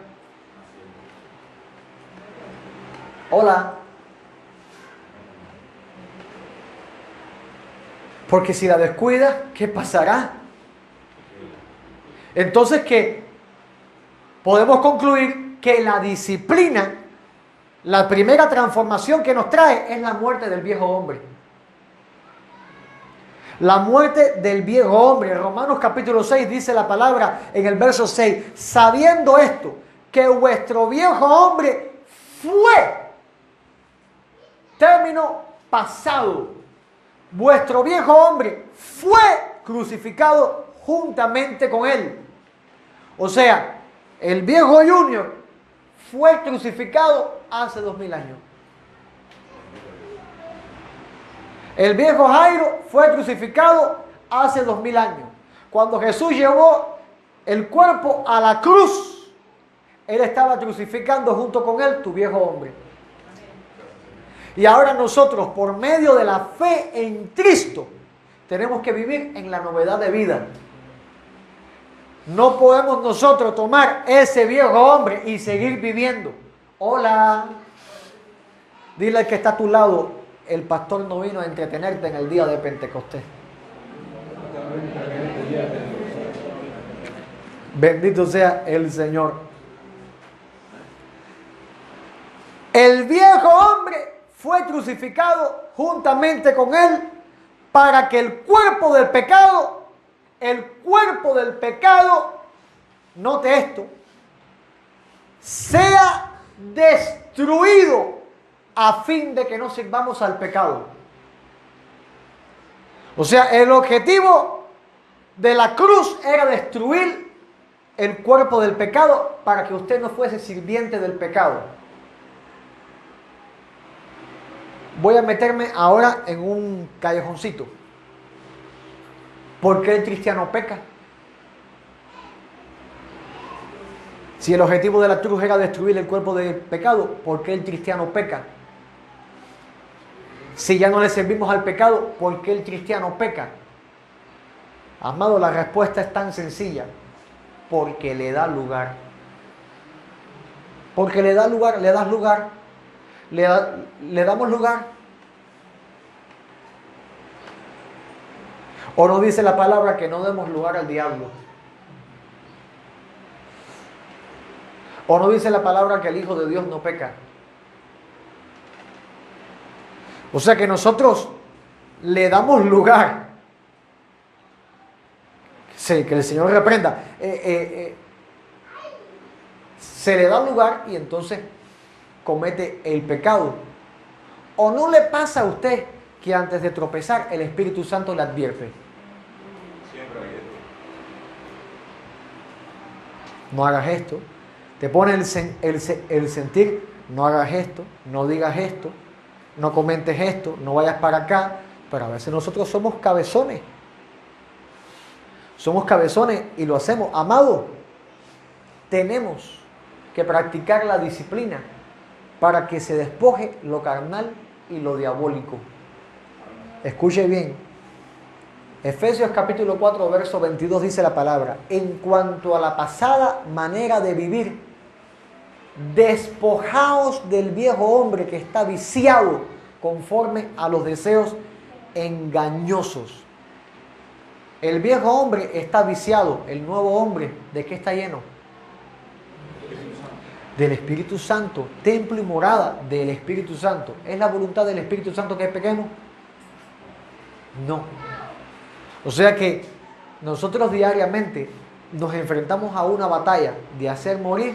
Speaker 1: Hola. Porque si la descuidas, ¿qué pasará? Entonces, ¿qué? Podemos concluir que la disciplina, la primera transformación que nos trae es la muerte del viejo hombre. La muerte del viejo hombre. Romanos capítulo 6 dice la palabra en el verso 6. Sabiendo esto, que vuestro viejo hombre fue. Término pasado. Vuestro viejo hombre fue crucificado juntamente con él. O sea, el viejo Junior fue crucificado hace 2000 años. El viejo Jairo fue crucificado hace 2000 años. Cuando Jesús llevó el cuerpo a la cruz, Él estaba crucificando junto con él tu viejo hombre. Y ahora nosotros, por medio de la fe en Cristo, tenemos que vivir en la novedad de vida. No podemos nosotros tomar ese viejo hombre y seguir viviendo. Hola. Dile al que está a tu lado, el pastor no vino a entretenerte en el día de Pentecostés. Bendito sea el Señor. El viejo hombre fue crucificado juntamente con él para que el cuerpo del pecado, note esto, sea destruido a fin de que no sirvamos al pecado. O sea, el objetivo de la cruz era destruir el cuerpo del pecado para que usted no fuese sirviente del pecado. Voy a meterme ahora en un callejoncito. ¿Por qué el cristiano peca? Si el objetivo de la cruz era destruir el cuerpo del pecado, ¿por qué el cristiano peca? Si ya no le servimos al pecado, ¿por qué el cristiano peca? Amado, la respuesta es tan sencilla. Porque le da lugar. Porque le da lugar, le das lugar. Le damos lugar. ¿O no dice la palabra que no demos lugar al diablo? ¿O no dice la palabra que el Hijo de Dios no peca? O sea que nosotros le damos lugar. Sí, que el Señor reprenda. Se le da lugar y entonces comete el pecado. ¿O no le pasa a usted que antes de tropezar el Espíritu Santo le advierte? No hagas esto. Te pone el sentir, no hagas esto, no digas esto, no comentes esto, no vayas para acá. Pero a veces nosotros somos cabezones. Somos cabezones y lo hacemos. Amado, tenemos que practicar la disciplina para que se despoje lo carnal y lo diabólico. Escuche bien. Efesios capítulo 4, verso 22 dice la palabra: en cuanto a la pasada manera de vivir, despojaos del viejo hombre que está viciado conforme a los deseos engañosos. El viejo hombre está viciado. El nuevo hombre, ¿de qué está lleno? Del Espíritu Santo, templo y morada del Espíritu Santo. ¿Es la voluntad del Espíritu Santo que pequemos? No. O sea que nosotros diariamente nos enfrentamos a una batalla de hacer morir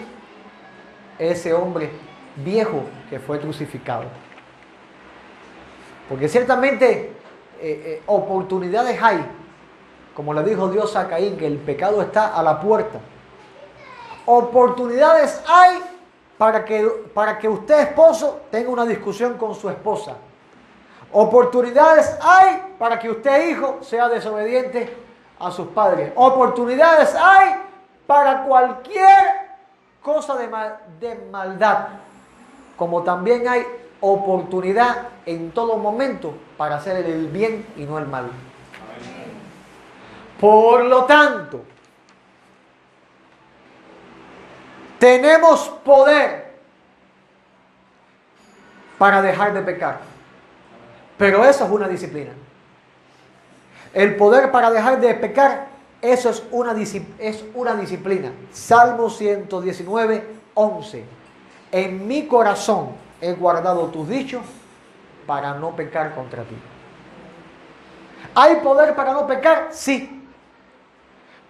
Speaker 1: ese hombre viejo que fue crucificado. Porque ciertamente oportunidades hay, como le dijo Dios a Caín, que el pecado está a la puerta. Oportunidades hay para que usted, esposo, tenga una discusión con su esposa. Oportunidades hay para que usted, hijo, sea desobediente a sus padres. Oportunidades hay para cualquier cosa de maldad, como también hay oportunidad en todo momento para hacer el bien y no el mal. Por lo tanto, tenemos poder para dejar de pecar. Pero eso es una disciplina. El poder para dejar de pecar, eso es una disciplina. Salmo 119, 11. En mi corazón he guardado tus dichos para no pecar contra ti. ¿Hay poder para no pecar? Sí.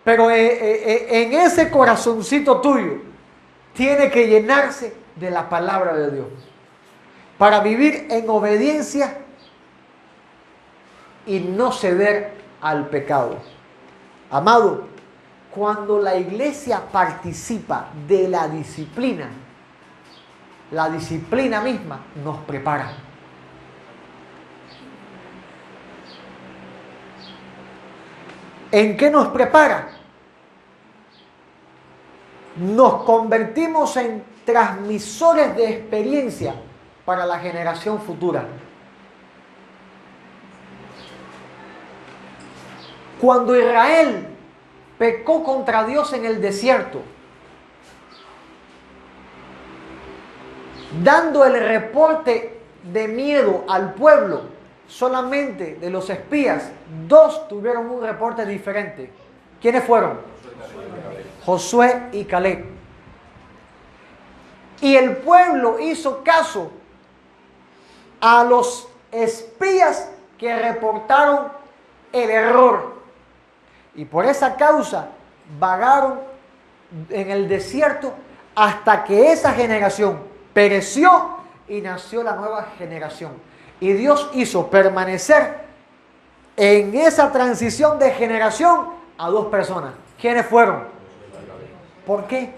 Speaker 1: Pero en ese corazoncito tuyo tiene que llenarse de la palabra de Dios para vivir en obediencia y no ceder al pecado. Amado, cuando la iglesia participa de la disciplina misma nos prepara. ¿En qué nos prepara? Nos convertimos en transmisores de experiencia para la generación futura. Cuando Israel pecó contra Dios en el desierto, dando el reporte de miedo al pueblo, solamente de los espías, 2 tuvieron un reporte diferente. ¿Quiénes fueron? Josué y Caleb. Y el pueblo hizo caso a los espías que reportaron el error. Y por esa causa vagaron en el desierto hasta que esa generación pereció y nació la nueva generación. Y Dios hizo permanecer en esa transición de generación a 2 personas. ¿Quiénes fueron? ¿Por qué?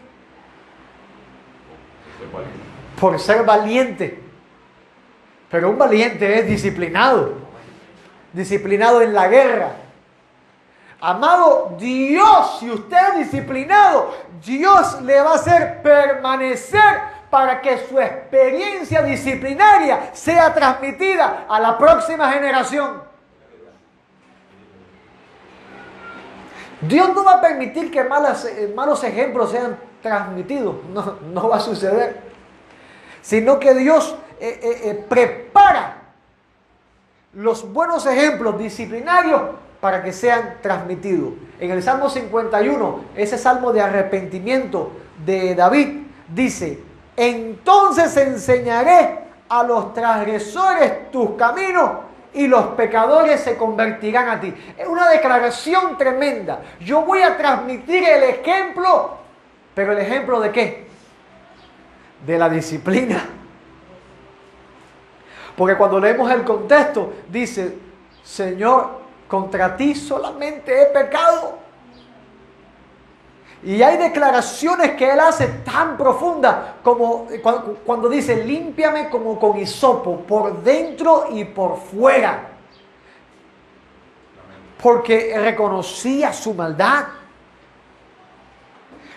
Speaker 1: Por ser valiente. Pero un valiente es disciplinado. Disciplinado en la guerra. Amado, Dios, si usted es disciplinado, Dios le va a hacer permanecer para que su experiencia disciplinaria sea transmitida a la próxima generación. Dios no va a permitir que malos ejemplos sean transmitidos, no va a suceder, sino que Dios prepara los buenos ejemplos disciplinarios para que sean transmitidos. En el Salmo 51, ese salmo de arrepentimiento de David, dice: entonces enseñaré a los transgresores tus caminos y los pecadores se convertirán a ti. Es una declaración tremenda. Yo voy a transmitir el ejemplo, pero ¿el ejemplo de qué? De la disciplina. Porque cuando leemos el contexto, dice: Señor, contra ti solamente he pecado. Y hay declaraciones que él hace tan profundas como cuando dice: límpiame como con hisopo, por dentro y por fuera. Porque reconocía su maldad.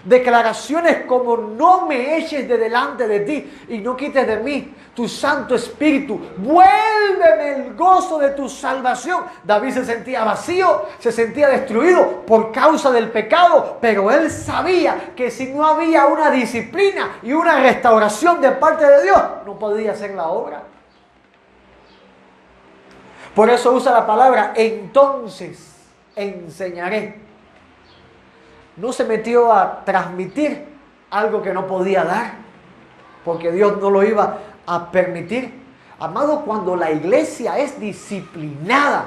Speaker 1: Declaraciones como: no me eches de delante de ti y no quites de mí tu Santo Espíritu, vuélveme el gozo de tu salvación. David se sentía vacío, se sentía destruido por causa del pecado, pero él sabía que si no había una disciplina y una restauración de parte de Dios, no podía hacer la obra. Por eso usa la palabra entonces enseñaré. No se metió a transmitir algo que no podía dar, porque Dios no lo iba a permitir. Amado, cuando la iglesia es disciplinada,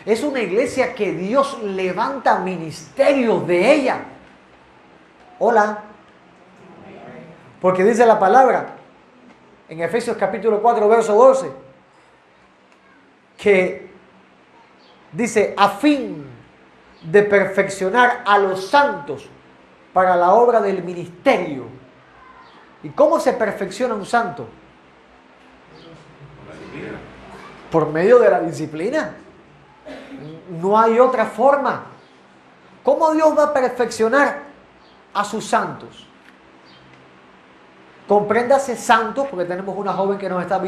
Speaker 1: es una iglesia que Dios levanta ministerios de ella. Hola. Porque dice la palabra en Efesios capítulo 4, verso 12, que dice: a fin de perfeccionar a los santos para la obra del ministerio. ¿Y cómo se perfecciona un santo? Por medio de la disciplina. No hay otra forma. ¿Cómo Dios va a perfeccionar a sus santos? Compréndase santo, porque tenemos una joven que nos está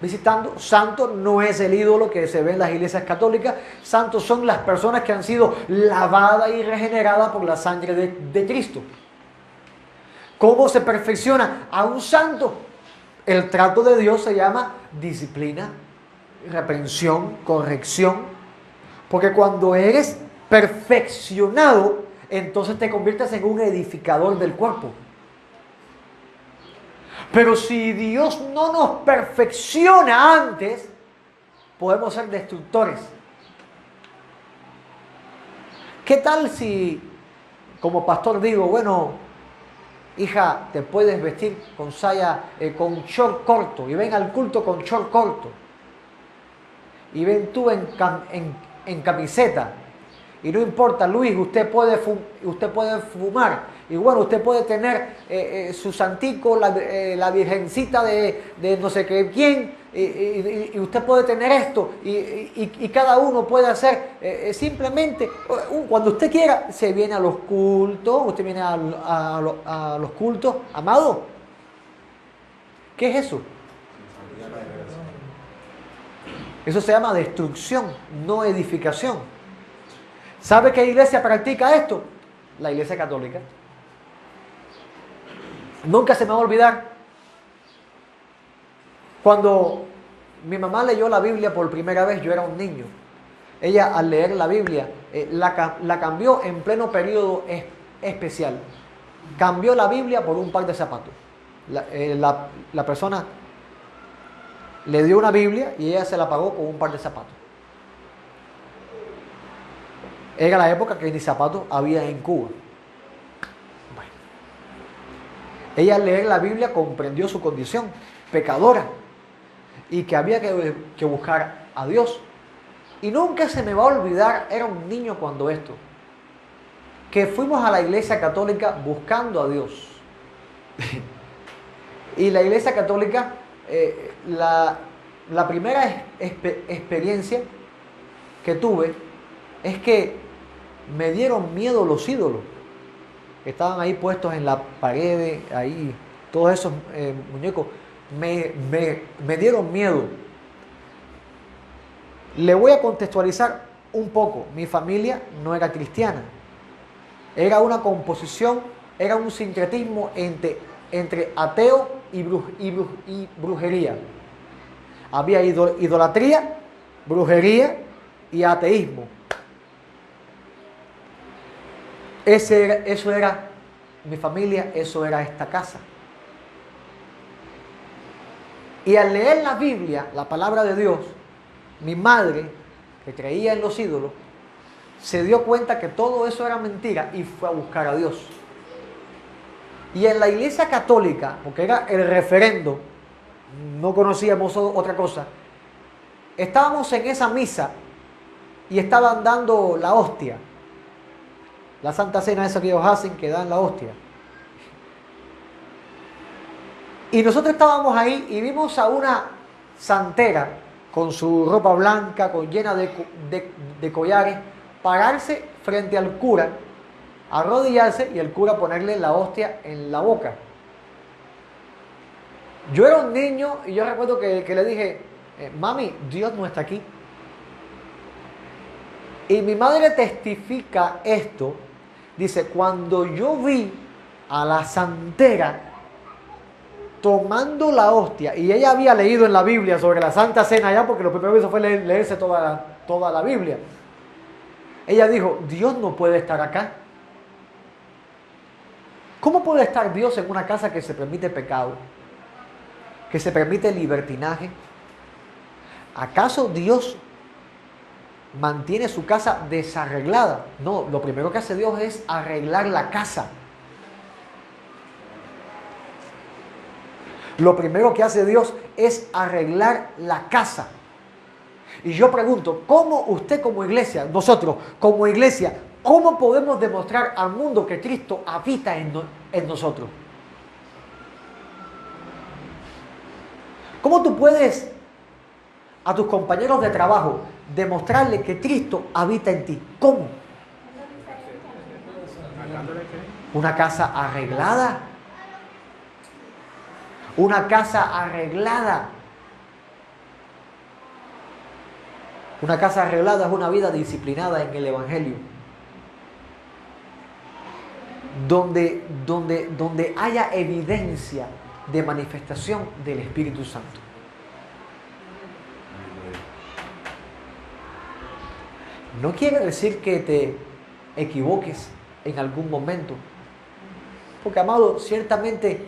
Speaker 1: visitando. Santo no es el ídolo que se ve en las iglesias católicas. Santos son las personas que han sido lavadas y regeneradas por la sangre de Cristo. ¿Cómo se perfecciona a un santo? El trato de Dios se llama disciplina, reprensión, corrección. Porque cuando eres perfeccionado, entonces te conviertes en un edificador del cuerpo. Pero si Dios no nos perfecciona antes, podemos ser destructores. ¿Qué tal si, como pastor, digo, bueno, hija, te puedes vestir con saya, con short corto, y ven al culto con short corto, y ven tú en camiseta, y no importa, Luis, usted puede fumar, y bueno, usted puede tener su santico, la virgencita de no sé qué quién, y usted puede tener esto, y cada uno puede hacer simplemente, cuando usted quiera, se viene a los cultos, usted viene a los cultos, amado. ¿Qué es eso? Eso se llama destrucción, no edificación. ¿Sabe qué iglesia practica esto? La Iglesia Católica. Nunca se me va a olvidar cuando mi mamá leyó la Biblia por primera vez. Yo era un niño. Ella, al leer la Biblia, la cambió en pleno periodo especial. Cambió la Biblia por un par de zapatos. La persona le dio una Biblia y ella se la pagó con un par de zapatos. Era la época que ni zapatos había en Cuba. Bueno. Ella al leer la Biblia comprendió su condición pecadora y que había que buscar a Dios. Y nunca se me va a olvidar, era un niño cuando esto, que fuimos a la Iglesia Católica buscando a Dios. Y la Iglesia Católica, la primera experiencia que tuve es que me dieron miedo los ídolos que estaban ahí puestos en la pared, ahí, todos esos muñecos, me dieron miedo. Le voy a contextualizar un poco. Mi familia no era cristiana, era una composición, era un sincretismo entre ateo y brujería. Había idolatría, brujería y ateísmo. Eso era mi familia, eso era esta casa. Y al leer la Biblia, la palabra de Dios, mi madre, que creía en los ídolos, se dio cuenta que todo eso era mentira y fue a buscar a Dios. Y en la Iglesia Católica, porque era el referendo, no conocíamos otra cosa, estábamos en esa misa y estaban dando la hostia. La Santa Cena esa que ellos hacen, que dan la hostia. Y nosotros estábamos ahí y vimos a una santera con su ropa blanca, llena de collares, pararse frente al cura, arrodillarse y el cura ponerle la hostia en la boca. Yo era un niño y yo recuerdo que le dije, mami, Dios no está aquí. Y mi madre testifica esto. Dice, cuando yo vi a la santera tomando la hostia, y ella había leído en la Biblia sobre la Santa Cena ya, porque lo primero que hizo fue leerse toda la Biblia. Ella dijo, Dios no puede estar acá. ¿Cómo puede estar Dios en una casa que se permite pecado? Que se permite libertinaje. ¿Acaso Dios mantiene su casa desarreglada? No, lo primero que hace Dios es arreglar la casa. Lo primero que hace Dios es arreglar la casa. Y yo pregunto, ¿cómo usted como iglesia, nosotros como iglesia, cómo podemos demostrar al mundo que Cristo habita en nosotros? ¿Cómo tú puedes a tus compañeros de trabajo demostrarle que Cristo habita en ti? ¿Cómo? Una casa arreglada. Una casa arreglada. Una casa arreglada es una vida disciplinada en el Evangelio. Donde haya evidencia de manifestación del Espíritu Santo. No quiere decir que te equivoques en algún momento. Porque, amado, ciertamente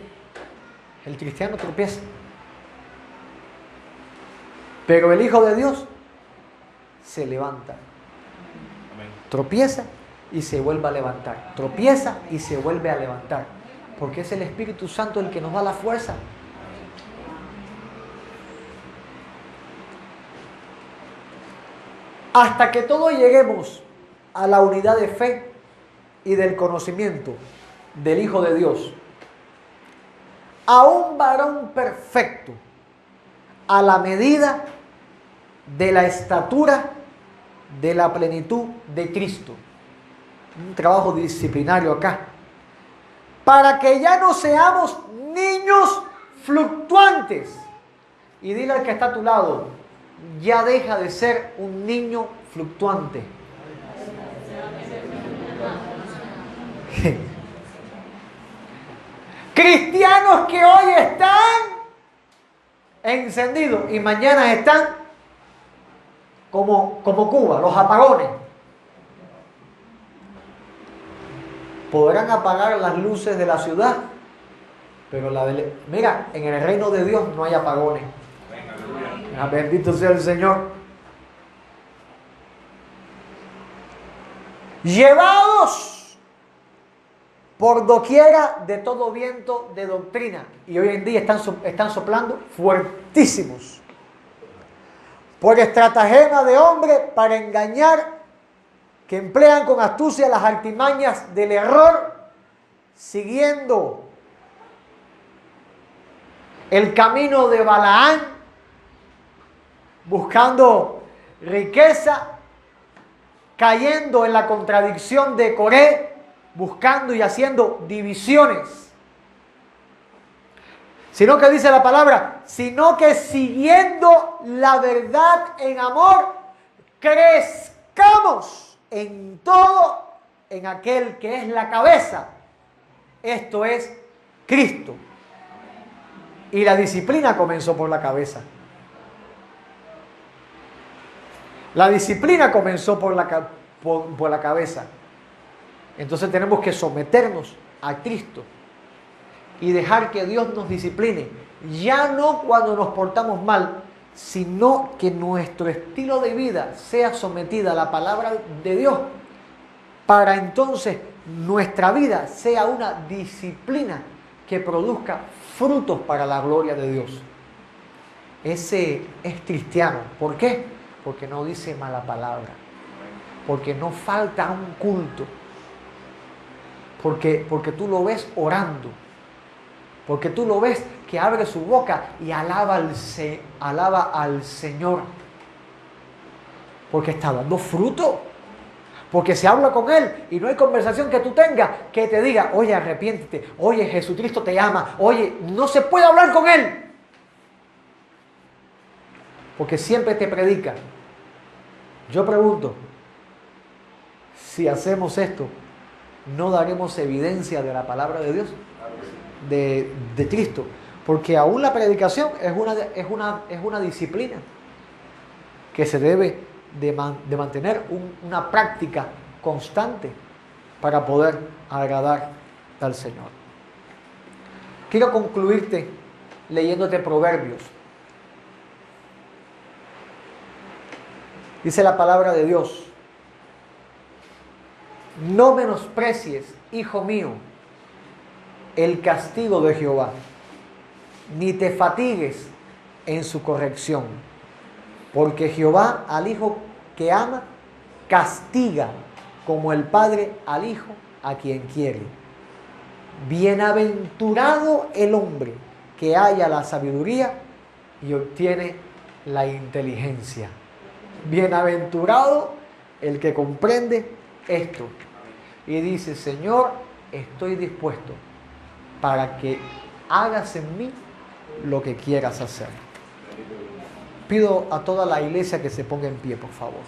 Speaker 1: el cristiano tropieza. Pero el Hijo de Dios se levanta. Tropieza y se vuelve a levantar. Tropieza y se vuelve a levantar. Porque es el Espíritu Santo el que nos da la fuerza. Hasta que todos lleguemos a la unidad de fe y del conocimiento del Hijo de Dios, a un varón perfecto, a la medida de la estatura de la plenitud de Cristo. Un trabajo disciplinario acá. Para que ya no seamos niños fluctuantes. Y dile al que está a tu lado, ya deja de ser un niño fluctuante. Cristianos que hoy están encendidos y mañana están como Cuba, los apagones. Podrán apagar las luces de la ciudad, pero mira, en el reino de Dios no hay apagones. Bendito sea el Señor. Llevados por doquiera de todo viento de doctrina. Y hoy en día están soplando fuertísimos. Por estratagema de hombre para engañar, que emplean con astucia las artimañas del error, siguiendo el camino de Balaán, buscando riqueza, cayendo en la contradicción de Coré, buscando y haciendo divisiones. Sino que dice la palabra, sino que siguiendo la verdad en amor, crezcamos en todo en aquel que es la cabeza. Esto es Cristo. Y la disciplina comenzó por la cabeza. La disciplina comenzó por la cabeza. Entonces tenemos que someternos a Cristo y dejar que Dios nos discipline. Ya no cuando nos portamos mal, sino que nuestro estilo de vida sea sometida a la palabra de Dios, para entonces nuestra vida sea una disciplina que produzca frutos para la gloria de Dios. Ese es cristiano. ¿Por qué? Porque no dice mala palabra, porque no falta un culto, porque tú lo ves orando, porque tú lo ves que abre su boca y alaba al Señor, porque está dando fruto, porque se habla con Él y no hay conversación que tú tengas que te diga, oye, arrepiéntete, oye, Jesucristo te ama, oye, no se puede hablar con Él, porque siempre te predica. Yo pregunto, si hacemos esto, ¿no daremos evidencia de la palabra de Dios? De Cristo. Porque aún la predicación es una disciplina que se debe de mantener una práctica constante para poder agradar al Señor. Quiero concluirte leyéndote Proverbios. Dice la palabra de Dios: no menosprecies, hijo mío, el castigo de Jehová, ni te fatigues en su corrección, porque Jehová al hijo que ama castiga, como el padre al hijo a quien quiere. Bienaventurado el hombre que halla la sabiduría y obtiene la inteligencia. Bienaventurado el que comprende esto y dice: Señor, estoy dispuesto para que hagas en mí lo que quieras hacer. Pido a toda la iglesia que se ponga en pie, por favor.